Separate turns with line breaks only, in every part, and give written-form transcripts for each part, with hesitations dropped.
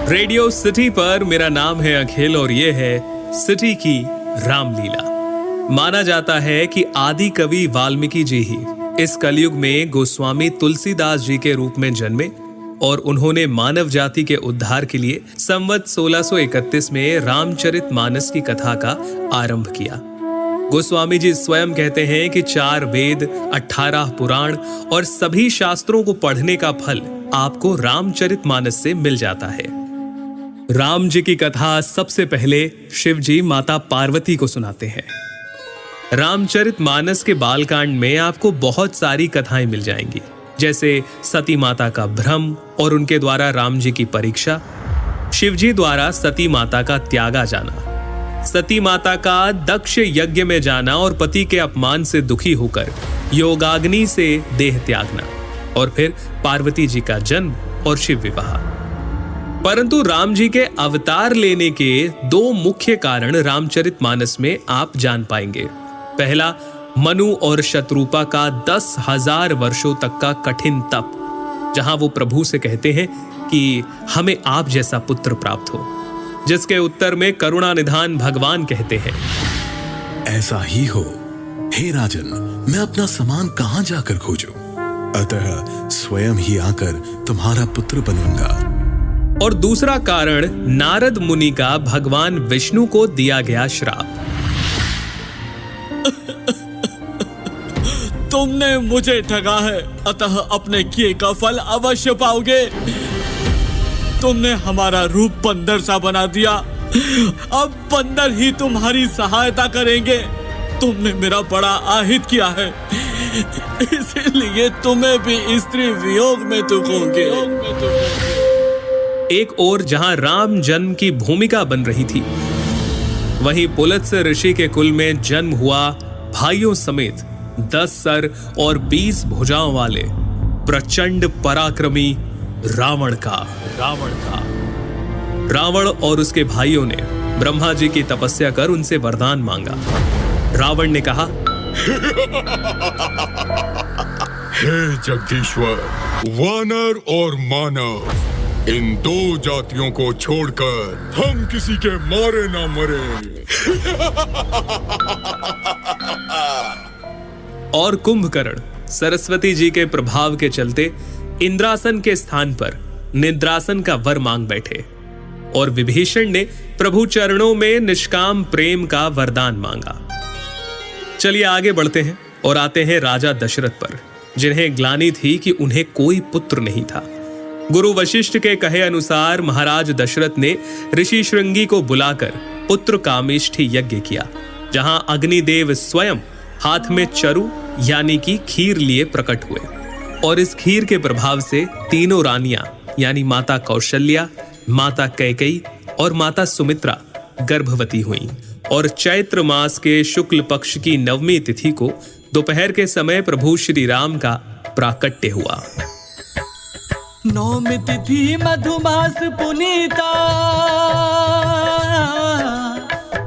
Radio city पर मेरा नाम है अखिल और ये है सिटी की रामलीला। माना जाता है कि आदि कवि वाल्मीकि जी ही इस कलयुग में गोस्वामी तुलसीदास जी के रूप में जन्मे और उन्होंने मानव जाति के उद्धार के लिए संवत 1631 में रामचरितमानस की कथा का आरंभ किया। गोस्वामी जी स्वयं कहते हैं कि 4 वेद, 18 पुराण और सभी शास्त्रों को पढ़ने का फल आपको रामचरितमानस से मिल जाता है। राम जी की कथा सबसे पहले शिव जी माता पार्वती को सुनाते हैं। रामचरितमानस के बालकांड में आपको बहुत सारी कथाएं मिल जाएंगी, जैसे सती माता का भ्रम और उनके द्वारा राम जी की परीक्षा, शिवजी द्वारा सती माता का त्यागा जाना, सती माता का दक्ष यज्ञ में जाना और पति के अपमान से दुखी होकर योगाग्नि से देह त्यागना, और फिर पार्वती जी का जन्म और शिव विवाह। परंतु राम जी के अवतार लेने के 2 मुख्य कारण रामचरितमानस में आप जान पाएंगे। पहला, मनु और शत्रुपा का 10,000 वर्षों तक का कठिन तप, जहां वो प्रभु से कहते हैं कि हमें आप जैसा पुत्र प्राप्त हो, जिसके उत्तर में करुणा निधान भगवान कहते हैं,
ऐसा ही हो हे राजन, मैं अपना सामान कहां जाकर खोजूं? अतः स्वयं ही आकर तुम्हारा पुत्र बनूंगा।
और दूसरा कारण नारद मुनि का भगवान विष्णु को दिया गया श्राप।
तुमने मुझे ठगा है, अतः अपने किए का फल अवश्य पाओगे। तुमने हमारा रूप बंदर सा बना दिया, अब बंदर ही तुम्हारी सहायता करेंगे। तुमने मेरा बड़ा आहित किया है, इसीलिए तुम्हें भी स्त्री वियोग में दुखोगे।
एक ओर जहां राम जन्म की भूमिका बन रही थी, वहीं पुलत्स्य ऋषि के कुल में जन्म हुआ भाइयों समेत 10 सर और 20 भुजाओं वाले प्रचंड पराक्रमी रावण और उसके भाइयों ने ब्रह्मा जी की तपस्या कर उनसे वरदान मांगा। रावण ने कहा,
हे जगदीश्वर, वानर और मानव, इन 2 जातियों को छोड़कर हम किसी के मारे ना मरे।
और कुंभकर्ण सरस्वती जी के प्रभाव के चलते इंद्रासन के स्थान पर निद्रासन का वर मांग बैठे, और विभीषण ने प्रभु चरणों में निष्काम प्रेम का वरदान मांगा। चलिए आगे बढ़ते हैं और आते हैं राजा दशरथ पर, जिन्हें ग्लानि थी कि उन्हें कोई पुत्र नहीं था। गुरु वशिष्ठ के कहे अनुसार महाराज दशरथ ने ऋषि श्रृंगी को बुलाकर पुत्र कामेष्ठी यज्ञ किया, जहां अग्निदेव स्वयं हाथ में चरु यानी कि खीर लिए प्रकट हुए, और इस खीर के प्रभाव से तीनों रानियां यानी माता कौशल्या, माता कैकेयी और माता सुमित्रा गर्भवती हुईं, और चैत्र मास के शुक्ल पक्ष की 9वीं तिथि को दोपहर के समय प्रभु श्री राम का प्राकट्य हुआ।
9वीं तिथि मधुमास पुनीता,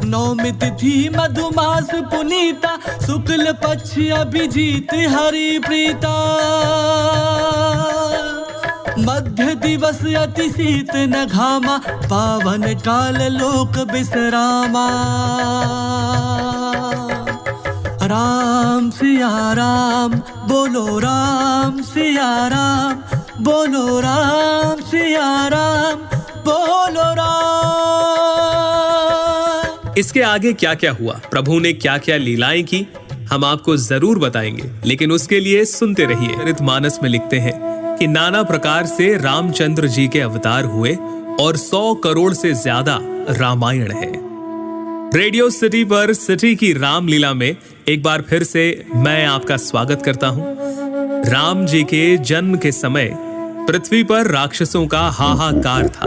9वीं तिथि मधुमास पुनीता, शुक्ल पक्ष अभिजीत हरि प्रीता, मध्य दिवस अति शीत न घामा, पावन काल लोक विश्रामा। राम सिया राम बोलो, राम सिया राम बोलो, राम सिया राम बोलो राम।
इसके आगे क्या क्या हुआ, प्रभु ने क्या क्या लीलाएं की, हम आपको जरूर बताएंगे, लेकिन उसके लिए सुनते रहिए। रामचरितमानस में लिखते हैं कि नाना प्रकार से रामचंद्र जी के अवतार हुए और 100 करोड़ से ज्यादा रामायण है। रेडियो सिटी पर सिटी की रामलीला में एक बार फिर से मैं आपका स्वागत करता हूं। राम जी के जन्म के समय पृथ्वी पर राक्षसों का हाहाकार था।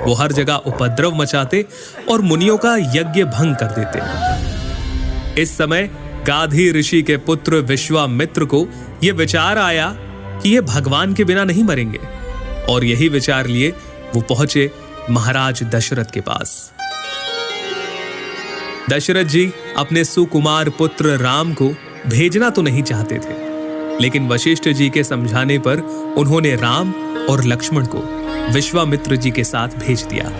वो हर जगह उपद्रव मचाते और मुनियों का यज्ञ भंग कर देते। इस समय गाधी ऋषि के पुत्र विश्वामित्र को यह विचार आया कि ये भगवान के बिना नहीं मरेंगे, और यही विचार लिए वो पहुंचे महाराज दशरथ के पास। दशरथ जी अपने सुकुमार पुत्र राम को भेजना तो नहीं चाहते थे, लेकिन वशिष्ठ जी के समझाने पर उन्होंने राम और लक्ष्मण को विश्वामित्र जी के साथ भेज दिया।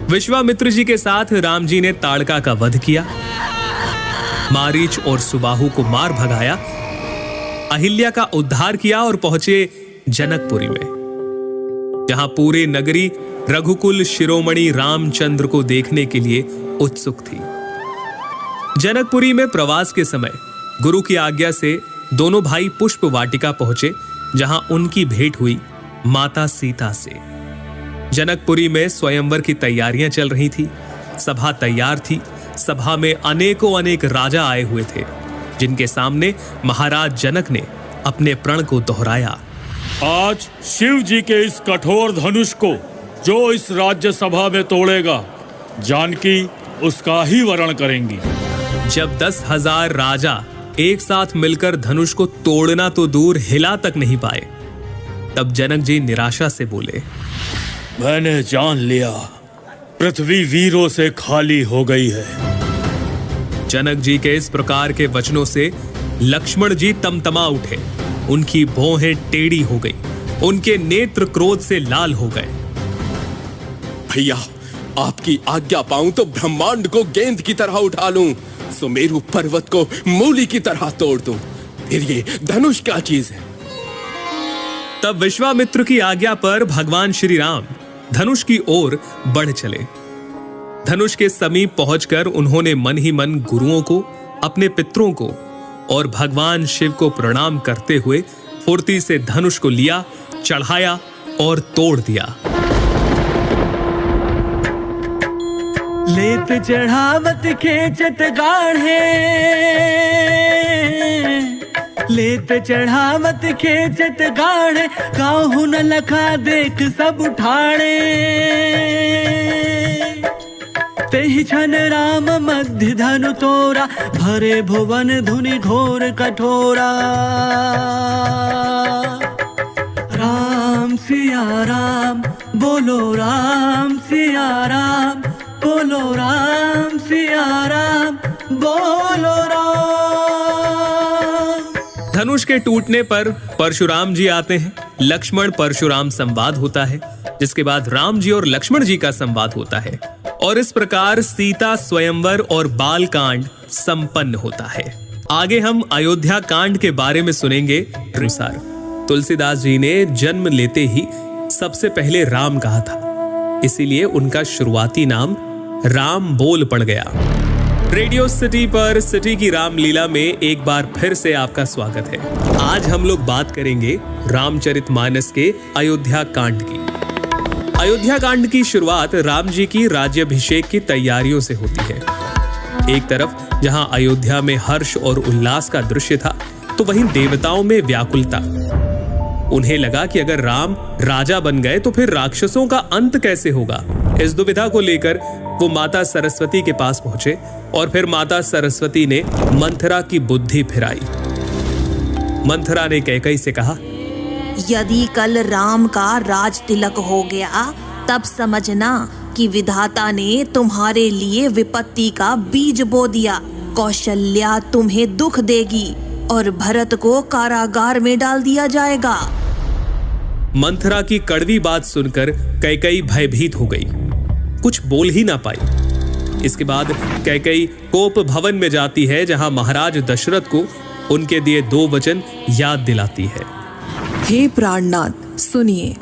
विश्वामित्र जी के साथ राम जी ने ताड़का का वध किया, मारीच और सुबाहु को मार भगाया, अहिल्या का उद्धार किया और पहुंचे जनकपुरी में, जहां पूरे नगरी रघुकुल शिरोमणि रामचंद्र को देखने के लिए उत्सुक थी। जनकपुरी में प्रवास के समय गुरु की आज्ञा से दोनों भाई पुष्प वाटिका पहुंचे, जहां उनकी भेंट हुई माता सीता से। जनकपुरी में स्वयंवर की तैयारियां चल रही थी। सभा तैयार थी। सभा में अनेकों अनेक राजा आए हुए थे, जिनके सामने महाराज जनक ने अपने प्रण को दोहराया।
आज शिव जी के इस कठोर धनुष को जो इस राज्य सभा में तोड़ेगा, जानकी उसका ही वरण करेंगी।
जब 10,000 राजा एक साथ मिलकर धनुष को तोड़ना तो दूर हिला तक नहीं पाए, तब जनक जी निराशा से बोले,
मैंने जान लिया, पृथ्वी वीरों से खाली हो गई है।
जनक जी के इस प्रकार के वचनों से लक्ष्मण जी तमतमा उठे। उनकी भौहें टेढ़ी हो गई, उनके नेत्र क्रोध से लाल हो गए।
भैया, आपकी आज्ञा पाऊं तो ब्रह्मांड को गेंद की तरह उठा लूं, सुमेरु पर्वत को मूली की तरह तोड़ दूं। फिर ये धनुष क्या चीज है?
तब विश्वामित्र की आज्ञा पर भगवान श्री राम धनुष की ओर बढ़ चले। धनुष के समीप पहुंचकर उन्होंने मन ही मन गुरुओं को, अपने पितरों को और भगवान शिव को प्रणाम करते हुए फुर्ती से धनुष को लिया, चढ़ाया और तोड़ दिया।
लेत चढ़ावत खेचत गाढ़े, लेत चढ़ावत खेचत गाढ़े, काहू न लखा देख सब उठाड़े। तेहि क्षण राम मध्य धनु तोरा, भरे भुवन धुनि घोर कठोरा। राम सिया राम बोलो, राम सिया राम बोलो, राम सिया राम बोलो राम।
धनुष के टूटने पर परशुराम जी आते हैं। लक्ष्मण परशुराम संवाद होता है, जिसके बाद राम जी और लक्ष्मण जी का संवाद होता है, और इस प्रकार सीता स्वयंवर और बाल कांड संपन्न होता है। आगे हम अयोध्या कांड के बारे में सुनेंगे। अनुसार तुलसीदास जी ने जन्म लेते ही सबसे पहले राम कहा था, इसीलिए उनका शुरुआती नाम राम बोल पड़ गया। रेडियो सिटी पर सिटी की रामलीला में एक बार फिर से आपका स्वागत है। आज हम लोग बात करेंगे रामचरितमानस के अयोध्या कांड की। अयोध्या कांड की शुरुआत राम जी की राज्याभिषेक की तैयारियों से होती है। एक तरफ जहां अयोध्या में हर्ष और उल्लास का दृश्य था, तो वहीं देवताओं में व्याकुलता। उन्हें लगा कि अगर राम राजा बन गए तो फिर राक्षसों का अंत कैसे होगा। इस दुविधा को लेकर वो माता सरस्वती के पास पहुंचे और फिर माता सरस्वती ने मंथरा की बुद्धि फिराई। मंथरा ने कैकेयी से कहा,
यदि कल राम का राज तिलक हो गया, तब समझना कि विधाता ने तुम्हारे लिए विपत्ति का बीज बो दिया। कौशल्या तुम्हें दुख देगी और भरत को कारागार में डाल दिया जाएगा।
मंथरा की कड़वी बात सुनकर कैकेयी भयभीत हो गई, कुछ बोल ही ना पाई। इसके बाद कैकेयी कोप भवन में जाती है, जहां महाराज दशरथ को उनके दिए 2 वचन याद दिलाती है।
हे प्राणनाथ, सुनिए,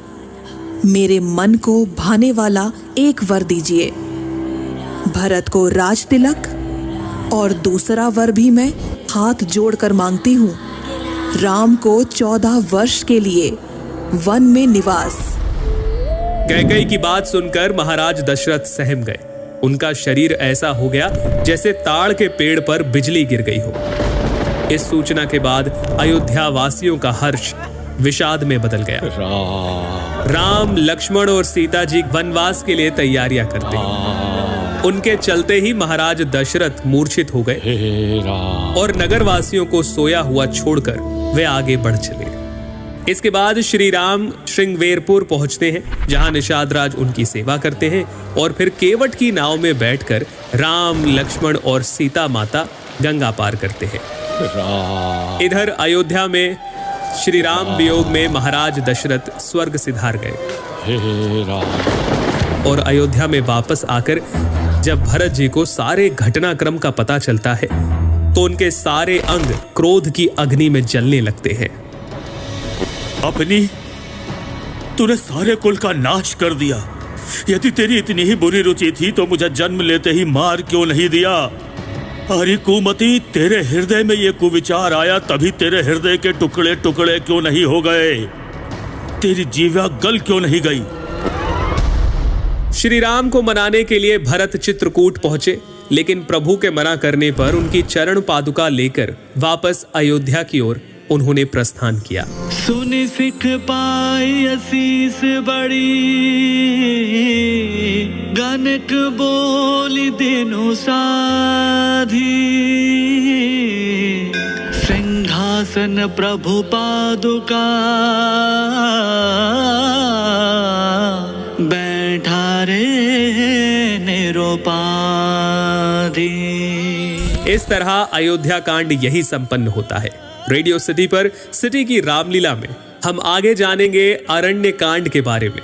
मेरे मन को भाने वाला एक वर दीजिए। भरत को राज तिलक और दूसरा वर भी मैं हाथ जोड़कर मांगती हूँ। राम को 14 वर्ष के लिए वन में निवास।
कैकेयी की बात सुनकर महाराज दशरथ सहम गए। उनका शरीर ऐसा हो गया जैसे ताड़ के पेड़ पर बिजली गिर गई हो। इस सूचना के बाद अयोध्या वासियों का हर्ष विषाद में बदल गया। राम, लक्ष्मण और सीता जी वनवास के लिए तैयारियां करते हैं। उनके चलते ही महाराज दशरथ मूर्छित हो गए और नगरवासियों को सोया हुआ छोड़कर वे आगे बढ़ चले। इसके बाद श्री राम श्रृंगवेरपुर पहुंचते हैं, जहां निषाद राज उनकी सेवा करते हैं और फिर केवट की नाव में बैठकर राम, लक्ष्मण और सीता माता गंगा पार करते हैं। इधर अयोध्या में श्री राम वियोग में महाराज दशरथ स्वर्ग सिधार गए और अयोध्या में वापस आकर जब भरत जी को सारे घटनाक्रम का पता चलता है तो उनके सारे अंग क्रोध की अग्नि में जलने लगते हैं।
अपनी तूने सारे कुल का नाश कर दिया। यदि तेरी इतनी ही बुरी रुचि थी तो मुझे जन्म लेते ही मार क्यों नहीं दिया? अरे कुमति, तेरे हृदय में ये कुविचार आया तभी तेरे हृदय के टुकड़े टुकड़े क्यों नहीं हो गए? तेरी जीवा गल क्यों नहीं गई?
श्री राम को मनाने के लिए भरत चित्रकूट पहुंचे, लेकिन प्रभु के मना करने पर उनकी चरण पादुका लेकर वापस अयोध्या की ओर उन्होंने प्रस्थान किया।
सुनि सिख पाई असीस बड़ी, गनक बोली दिनु साधी। सिंहासन प्रभु पादुका, बैठा रे निरुपाधि।
इस तरह अयोध्या कांड यही संपन्न होता है। रेडियो सिटी पर सिटी की रामलीला में हम आगे जानेंगे अरण्य कांड के बारे में।